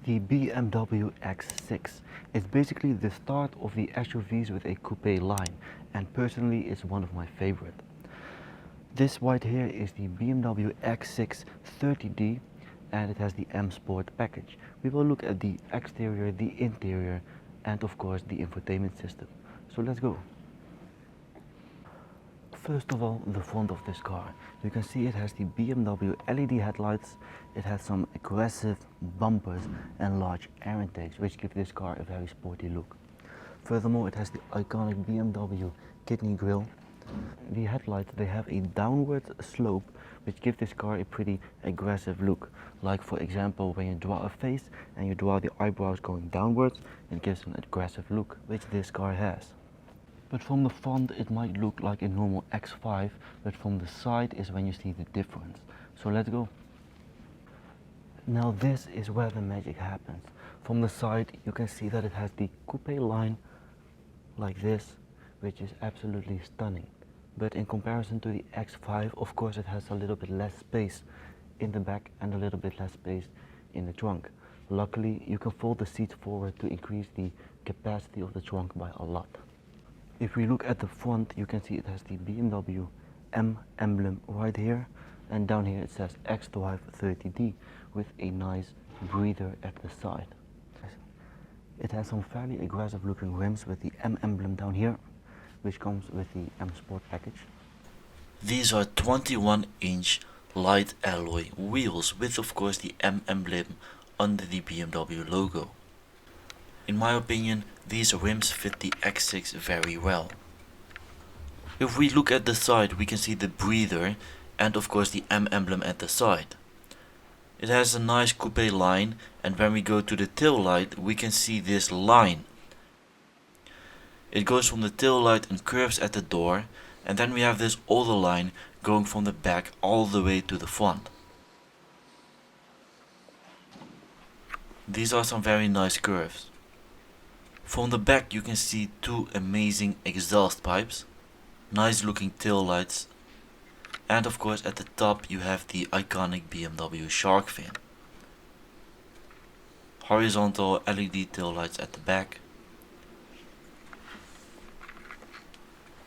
The BMW X6 is basically the start of the SUVs with a coupe line, and personally it's one of my favorite. This right here is the BMW X6 30D, and it has the M Sport package. We will look at the exterior, the interior, and of course the infotainment system. So let's go. First of all, the front of this car. You can see it has the BMW LED headlights, it has some aggressive bumpers and large air intakes, which give this car a very sporty look. Furthermore, it has the iconic BMW kidney grille. The headlights, they have a downward slope, which gives this car a pretty aggressive look. Like for example, when you draw a face and you draw the eyebrows going downwards, it gives an aggressive look, which this car has. But from the front it might look like a normal X5, but from the side is when you see the difference. So let's go. Now this is where the magic happens. From the side you can see that it has the coupe line like this, which is absolutely stunning. But in comparison to the X5, of course it has a little bit less space in the back and a little bit less space in the trunk. Luckily you can fold the seats forward to increase the capacity of the trunk by a lot. If we look at the front, you can see it has the BMW M emblem right here, and down here it says X5 30D with a nice breather at the side. It has some fairly aggressive looking rims with the M emblem down here, which comes with the M Sport package. These are 21-inch light alloy wheels with of course the M emblem under the BMW logo. In my opinion, these rims fit the X6 very well. If we look at the side, we can see the breather and of course the M emblem at the side. It has a nice coupe line, and when we go to the tail light we can see this line. It goes from the tail light and curves at the door, and then we have this other line going from the back all the way to the front. These are some very nice curves. From the back you can see two amazing exhaust pipes, nice looking tail lights, and of course at the top you have the iconic BMW shark fin. Horizontal LED tail lights at the back.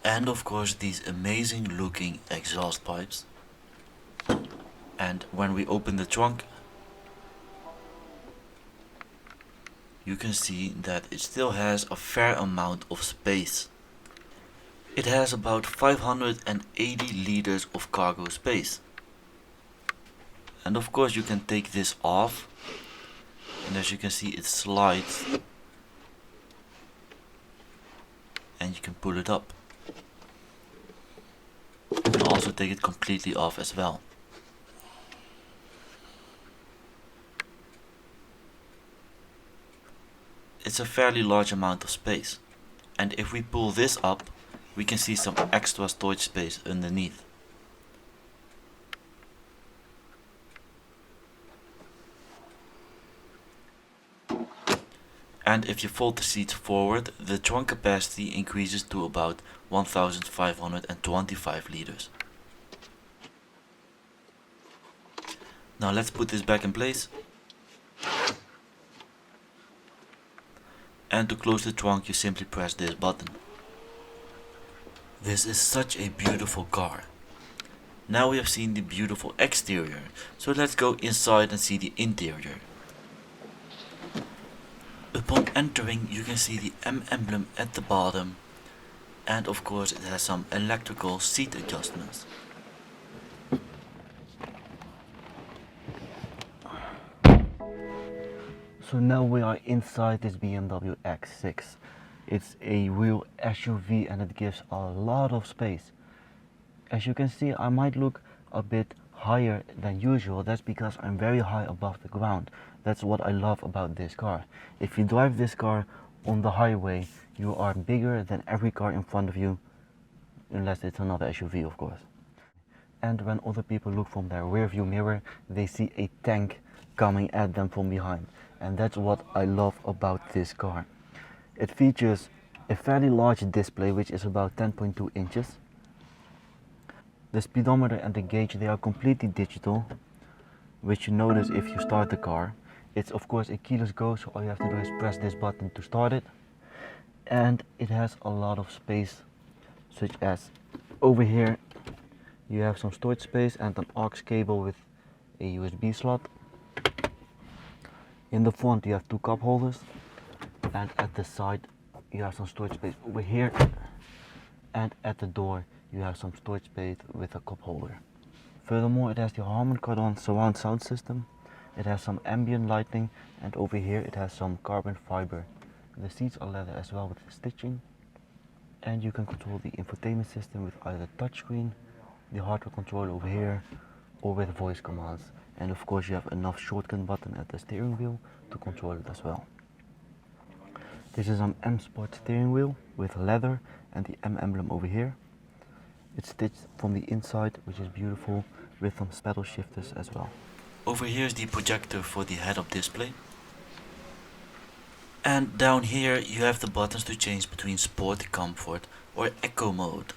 And of course these amazing looking exhaust pipes. And when we open the trunk, you can see that it still has a fair amount of space. It has about 580 liters of cargo space. And of course you can take this off, and as you can see it slides, and you can pull it up. You can also take it completely off as well. It's a fairly large amount of space, and if we pull this up we can see some extra storage space underneath. And if you fold the seats forward, the trunk capacity increases to about 1525 liters. Now let's put this back in place. And to close the trunk you simply press this button. This is such a beautiful car. Now we have seen the beautiful exterior, so let's go inside and see the interior. Upon entering you can see the M emblem at the bottom, and of course it has some electrical seat adjustments. So now we are inside this BMW X6. It's a real SUV and it gives a lot of space. As you can see, I might look a bit higher than usual. That's because I'm very high above the ground. That's what I love about this car. If you drive this car on the highway, you are bigger than every car in front of you, unless it's another SUV of course. And when other people look from their rear view mirror, they see a tank coming at them from behind. And that's what I love about this car. It features a fairly large display, which is about 10.2 inches. The speedometer and the gauge, they are completely digital, which you notice if you start the car. It's of course a keyless go, so all you have to do is press this button to start it. And it has a lot of space, such as over here you have some storage space and an aux cable with a USB slot. In the front you have two cup holders, and at the side you have some storage space over here, and at the door you have some storage space with a cup holder. Furthermore, it has the Harman Kardon surround sound system, it has some ambient lighting, and over here it has some carbon fiber. The seats are leather as well with the stitching, and you can control the infotainment system with either touchscreen, the hardware control over here, or with voice commands. And of course you have enough shortcut button at the steering wheel to control it as well. This is an M Sport steering wheel with leather and the M emblem over here. It's stitched from the inside, which is beautiful, with some pedal shifters as well. Over here is the projector for the head-up display. And down here you have the buttons to change between Sport, Comfort or Eco mode.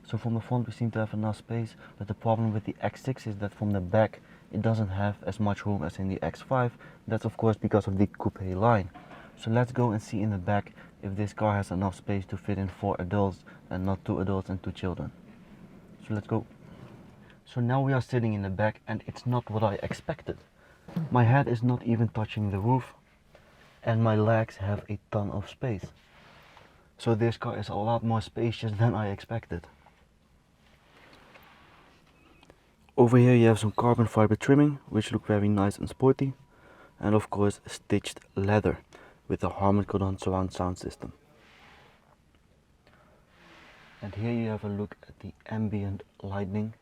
So from the front we seem to have enough space, but the problem with the X6 is that from the back it doesn't have as much room as in the X5. That's of course because of the coupe line. So let's go and see in the back if this car has enough space to fit in 4 adults and not 2 adults and 2 children. So let's go. So now we are sitting in the back and it's not what I expected. My head is not even touching the roof and my legs have a ton of space. So this car is a lot more spacious than I expected. Over here you have some carbon fiber trimming, which look very nice and sporty, and of course stitched leather with the Harman Kardon surround sound system. And here you have a look at the ambient lighting.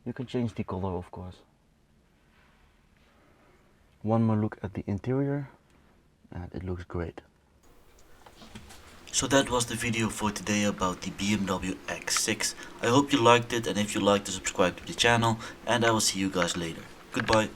You can change the color of course. One more look at the interior and it looks great. So that was the video for today about the BMW X6. I hope you liked it, and if you liked it, subscribe to the channel, and I will see you guys later. Goodbye.